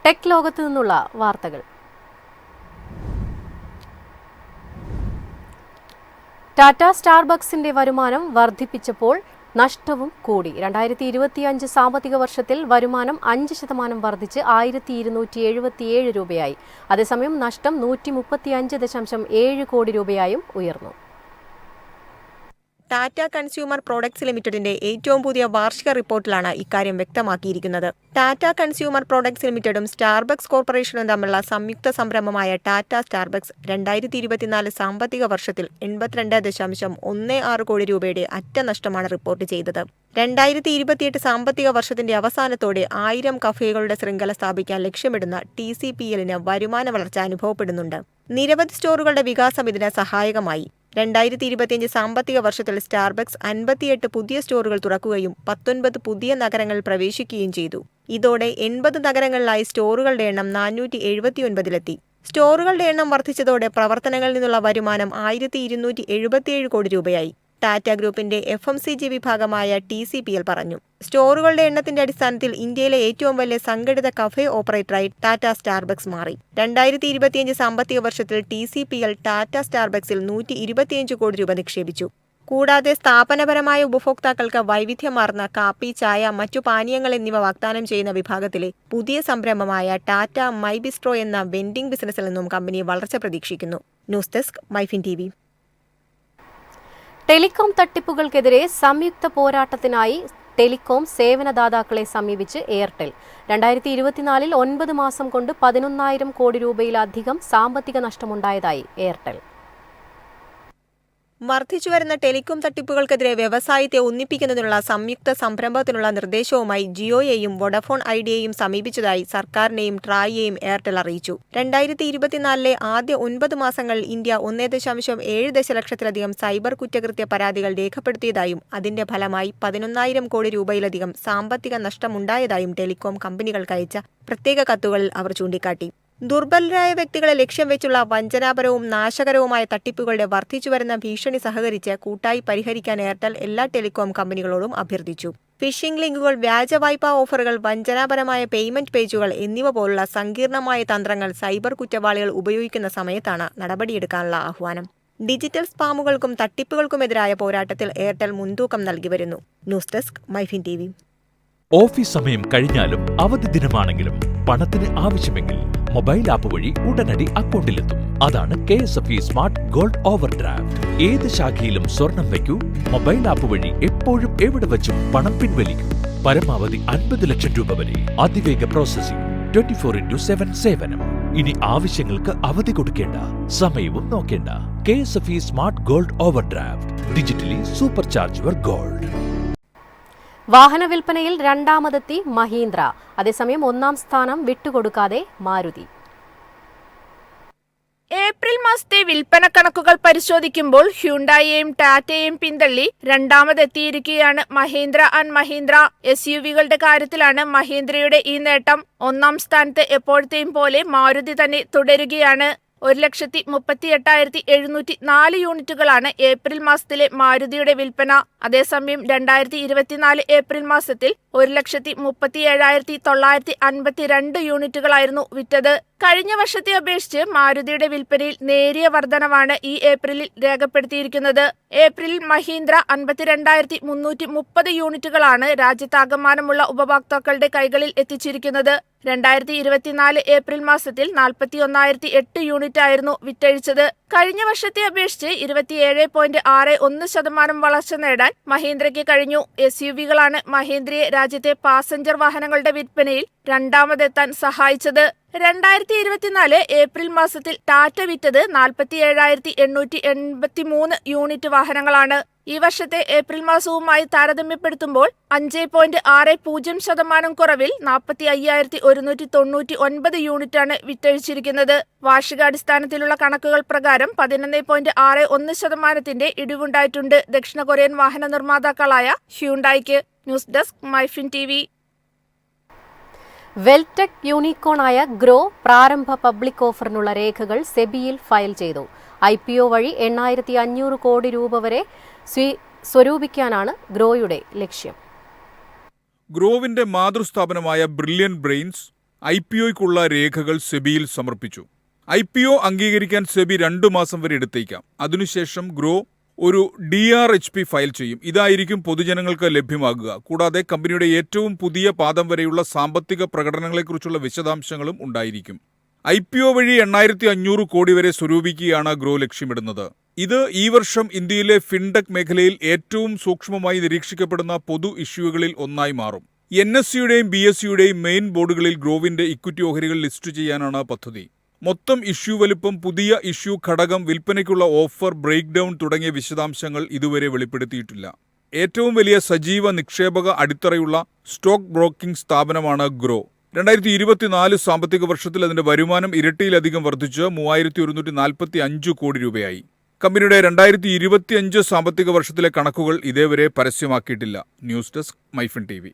Tech ലോകത്തു നിന്നുള്ള വാർത്തകൾ. ടാറ്റ സ്റ്റാർബക്സിന്റെ വരുമാനം വർദ്ധിപ്പിച്ചപ്പോൾ നഷ്ടവും കൂടി. 2025 സാമ്പത്തിക വർഷത്തിൽ വരുമാനം 5% വർദ്ധിച്ച് 1277 രൂപയായി. അതേസമയം നഷ്ടം 135.7 കോടി രൂപയായും ഉയർന്നു. ടാറ്റ കൺസ്യൂമർ പ്രോഡക്ട്സ് ലിമിറ്റഡിന്റെ ഏറ്റവും പുതിയ വാർഷിക റിപ്പോർട്ടിലാണ് ഇക്കാര്യം വ്യക്തമാക്കിയിരിക്കുന്നത്. ടാറ്റ കൺസ്യൂമർ പ്രോഡക്ട്സ് ലിമിറ്റഡും സ്റ്റാർബക്സ് കോർപ്പറേഷനും തമ്മിലുള്ള സംയുക്ത സംരംഭമായ ടാറ്റ സ്റ്റാർബക്സ് 2024 സാമ്പത്തിക വർഷത്തിൽ 82.16 കോടി രൂപയുടെ അറ്റ നഷ്ടമാണ് റിപ്പോർട്ട് ചെയ്തത്. 2028 സാമ്പത്തിക വർഷത്തിന്റെ അവസാനത്തോടെ 1000 കഫേകളുടെ ശൃംഖല സ്ഥാപിക്കാൻ ലക്ഷ്യമിടുന്ന TCPLന് വരുമാന വളർച്ച അനുഭവപ്പെടുന്നുണ്ട്. നിരവധി സ്റ്റോറുകളുടെ വികാസം ഇതിന് സഹായകമായി. 2025 സാമ്പത്തിക വർഷത്തിൽ സ്റ്റാർബക്സ് 58 പുതിയ സ്റ്റോറുകൾ തുറക്കുകയും 19 പുതിയ നഗരങ്ങളിൽ പ്രവേശിക്കുകയും ചെയ്തു. ഇതോടെ 80 നഗരങ്ങളിലായി സ്റ്റോറുകളുടെ എണ്ണം 479-ലെത്തി. സ്റ്റോറുകളുടെ എണ്ണം വർദ്ധിച്ചതോടെ പ്രവർത്തനങ്ങളിൽ നിന്നുള്ള വരുമാനം 1277 കോടി രൂപയായി. ടാറ്റ ഗ്രൂപ്പിന്റെ FMCG വിഭാഗമായ TCPL പറഞ്ഞു. സ്റ്റോറുകളുടെ എണ്ണത്തിന്റെ അടിസ്ഥാനത്തിൽ ഇന്ത്യയിലെ ഏറ്റവും വലിയ സംഘടിത കഫേ ഓപ്പറേറ്ററായി ടാറ്റ സ്റ്റാർബക്സ് മാറി. 2025 സാമ്പത്തിക വർഷത്തിൽ TCPL ടാറ്റ സ്റ്റാർബക്സിൽ 125 കോടി രൂപ നിക്ഷേപിച്ചു. കൂടാതെ സ്ഥാപനപരമായ ഉപഭോക്താക്കൾക്ക് വൈവിധ്യമാർന്ന കാപ്പി, ചായ, മറ്റു പാനീയങ്ങൾ എന്നിവ വാഗ്ദാനം ചെയ്യുന്ന വിഭാഗത്തിലെ പുതിയ സംരംഭമായ ടാറ്റ മൈ ബിസ്ട്രോ എന്ന വെൻഡിംഗ് ബിസിനസ്സിൽ നിന്നും കമ്പനി വളർച്ച പ്രതീക്ഷിക്കുന്നു. News desk MyFin TV. Telecom തട്ടിപ്പുകൾക്കെതിരെ സംയുക്ത പോരാട്ടത്തിനായി ടെലികോം സേവനദാതാക്കളെ സമീപിച്ച് എയർടെൽ. 2024 9 മാസം കൊണ്ട് 11,000 കോടി രൂപയിലധികം സാമ്പത്തിക നഷ്ടമുണ്ടായതായി എയർടെൽ. വർദ്ധിച്ചുവരുന്ന ടെലികോം തട്ടിപ്പുകൾക്കെതിരെ വ്യവസായത്തെ ഒന്നിപ്പിക്കുന്നതിനുള്ള സംയുക്ത സംരംഭത്തിനുള്ള നിർദ്ദേശവുമായി ജിയോയെയും വോഡഫോൺ ഐഡിയയെയും സമീപിച്ചതായി സർക്കാരിനെയും ട്രായിയെയും എയർടെൽ അറിയിച്ചു. 2024 ആദ്യ 9 മാസങ്ങളിൽ ഇന്ത്യ 1.7 ദശലക്ഷത്തിലധികം സൈബർ കുറ്റകൃത്യ പരാതികൾ രേഖപ്പെടുത്തിയതായും അതിന്റെ ഫലമായി 11,000 കോടി രൂപയിലധികം സാമ്പത്തിക നഷ്ടമുണ്ടായതായും ടെലികോം കമ്പനികൾക്ക് അയച്ച പ്രത്യേക കത്തുകളിൽ അവർ ചൂണ്ടിക്കാട്ടി. ദുർബലരായ വ്യക്തികളെ ലക്ഷ്യം വെച്ചുള്ള വഞ്ചനാപരവും നാശകരവുമായ തട്ടിപ്പുകളുടെ വർദ്ധിച്ചുവരുന്ന ഭീഷണി സഹകരിച്ച് കൂട്ടായി പരിഹരിക്കാൻ എയർടെൽ എല്ലാ ടെലികോം കമ്പനികളോടും അഭ്യർത്ഥിച്ചു. ഫിഷിംഗ് ലിങ്കുകൾ, വ്യാജ വായ്പാ ഓഫറുകൾ, വഞ്ചനാപരമായ പേയ്മെന്റ് പേജുകൾ എന്നിവ പോലുള്ള സങ്കീർണമായ തന്ത്രങ്ങൾ സൈബർ കുറ്റവാളികൾ ഉപയോഗിക്കുന്ന സമയത്താണ് നടപടിയെടുക്കാനുള്ള ആഹ്വാനം. ഡിജിറ്റൽ സ്പാമുകൾക്കും തട്ടിപ്പുകൾക്കുമെതിരായ പോരാട്ടത്തിൽ എയർടെൽ മുൻതൂക്കം നൽകി വരുന്നു. News desk MyFin TV. Office സമയം കഴിഞ്ഞാലും അവധി ദിനമാണെങ്കിലും പണത്തിന് ആവശ്യമെങ്കിൽ മൊബൈൽ ആപ്പ് വഴി ഉടനടി അക്കൗണ്ടിലെത്തും. അതാണ് KSFE smart gold over draft. ഏത് ശാഖയിലും സ്വർണം വയ്ക്കൂ. മൊബൈൽ ആപ്പ് വഴി എപ്പോഴും എവിടെ വച്ചും പണം പിൻവലിക്കൂ. പരമാവധി 50 ലക്ഷം രൂപ വരെ. അതിവേഗ പ്രോസസിംഗ്, 24/7 സേവനം. ഇനി ആവശ്യങ്ങൾക്ക് അവധി കൊടുക്കേണ്ട, സമയവും നോക്കേണ്ട. KSFE smart gold over draft. Digitally super charge your gold. വാഹന വിൽപ്പനയിൽ രണ്ടാമതെത്തി മഹീന്ദ്ര. അതേസമയം 1ാം സ്ഥാനം വിട്ടുകൊടുക്കാതെ മാരുതി. ഏപ്രിൽ മാസത്തെ വിൽപ്പന കണക്കുകൾ പരിശോധിക്കുമ്പോൾ ഹ്യുണ്ടായിയെയും ടാറ്റയെയും പിന്തള്ളി രണ്ടാമതെത്തിയിരിക്കുകയാണ് മഹീന്ദ്ര ആൻഡ് മഹീന്ദ്ര. SUVകളുടെ കാര്യത്തിലാണ് മഹീന്ദ്രയുടെ ഈ നേട്ടം. 1ാം സ്ഥാനത്ത് എപ്പോഴത്തെയും പോലെ മാരുതി തന്നെ തുടരുകയാണ്. 1,38,704 യൂണിറ്റുകളാണ് ഏപ്രിൽ മാസത്തിലെ മാരുതിയുടെ വിൽപ്പന. അതേസമയം 2024 ഏപ്രിൽ മാസത്തിൽ 1,37,952 യൂണിറ്റുകളായിരുന്നു വിറ്റത്. കഴിഞ്ഞ വർഷത്തെ അപേക്ഷിച്ച് മാരുതിയുടെ വിൽപ്പനയിൽ നേരിയ വർധനവാണ് ഈ ഏപ്രിലിൽ രേഖപ്പെടുത്തിയിരിക്കുന്നത്. ഏപ്രിലിൽ മഹീന്ദ്ര 52,330 യൂണിറ്റുകളാണ് രാജ്യത്താകമാനമുള്ള ഉപഭോക്താക്കളുടെ കൈകളിൽ എത്തിച്ചിരിക്കുന്നത്. 2024 ഏപ്രിൽ മാസത്തിൽ 41,008 യൂണിറ്റായിരുന്നു വിറ്റഴിച്ചത്. കഴിഞ്ഞ വർഷത്തെ അപേക്ഷിച്ച് 27.61% വളർച്ച നേടാൻ മഹീന്ദ്രയ്ക്ക് കഴിഞ്ഞു. SUVകളാണ് മഹീന്ദ്രയെ രാജ്യത്തെ പാസഞ്ചർ വാഹനങ്ങളുടെ വിൽപ്പനയിൽ രണ്ടാമതെത്താൻ സഹായിച്ചത്. 2024 ഏപ്രിൽ മാസത്തിൽ ടാറ്റ വിറ്റത് 47,883 യൂണിറ്റ് വാഹനങ്ങളാണ്. ഈ വർഷത്തെ ഏപ്രിൽ മാസവുമായി താരതമ്യപ്പെടുത്തുമ്പോൾ 5.60% കുറവിൽ 45,199 യൂണിറ്റാണ് വിറ്റഴിച്ചിരിക്കുന്നത്. വാർഷികാടിസ്ഥാനത്തിലുള്ള കണക്കുകൾ പ്രകാരം 11.61% ഇടിവുണ്ടായിട്ടുണ്ട് ദക്ഷിണ കൊറിയൻ വാഹന നിർമ്മാതാക്കളായ ഹ്യുണ്ടായിക്ക്. News desk MyFin TV. Wealthtech യൂണിക്കോണായ ഗ്രോ പ്രാരംഭ പബ്ലിക് ഓഫറിനുള്ള രേഖകൾ സെബിയിൽ ഫയൽ ചെയ്തു. IPO വഴി 8,500 കോടി രൂപ വരെ സ്വരൂപിക്കാനാണ് ഗ്രോയുടെ ലക്ഷ്യം. ഗ്രോവിന്റെ മാതൃസ്ഥാപനമായ ബ്രില്യന്റ് ബ്രെയിൻസ് IPOയ്ക്കുള്ള രേഖകൾ സെബിയിൽ സമർപ്പിച്ചു. IPO അംഗീകരിക്കാൻ സെബി 2 മാസം വരെ എടുത്തേക്കാം. അതിനുശേഷം ഗ്രോ ഒരു DRHP ഫയൽ ചെയ്യും. ഇതായിരിക്കും പൊതുജനങ്ങൾക്ക് ലഭ്യമാകുക. കൂടാതെ കമ്പനിയുടെ ഏറ്റവും പുതിയ പാദം വരെയുള്ള സാമ്പത്തിക പ്രകടനങ്ങളെക്കുറിച്ചുള്ള വിശദാംശങ്ങളും ഉണ്ടായിരിക്കും. IPO വഴി 8500 കോടി വരെ സ്വരൂപിക്കുകയാണ് ഗ്രോ ലക്ഷ്യമിടുന്നത്. ഇത് ഈ വർഷം ഇന്ത്യയിലെ ഫിൻടെക് മേഖലയിൽ ഏറ്റവും സൂക്ഷ്മമായി നിരീക്ഷിക്കപ്പെടുന്ന പൊതു ഇഷ്യൂകളിൽ ഒന്നായി മാറും. NSEയുടെയും BSEയുടെയും മെയിൻ ബോർഡുകളിൽ ഗ്രോവിന്റെ ഇക്വിറ്റി ഓഹരികൾ ലിസ്റ്റ് ചെയ്യാനാണ് പദ്ധതി. മൊത്തം ഇഷ്യൂ വലുപ്പം, പുതിയ ഇഷ്യൂ ഘടകം, വിൽപ്പനയ്ക്കുള്ള ഓഫർ, ബ്രേക്ക് ഡൗൺ തുടങ്ങിയ വിശദാംശങ്ങൾ ഇതുവരെ വെളിപ്പെടുത്തിയിട്ടില്ല. ഏറ്റവും വലിയ സജീവ നിക്ഷേപക അടിത്തറയുള്ള സ്റ്റോക്ക് ബ്രോക്കിംഗ് സ്ഥാപനമാണ് ഗ്രോ. 2024 സാമ്പത്തിക വർഷത്തിൽ അതിന്റെ വരുമാനം ഇരട്ടിയിലധികം വർദ്ധിച്ച് 3145 കോടി രൂപയായി. കമ്പനിയുടെ 2025 സാമ്പത്തിക വർഷത്തിലെ കണക്കുകൾ ഇതേവരെ പരസ്യമാക്കിയിട്ടില്ല. News desk, MyFin TV.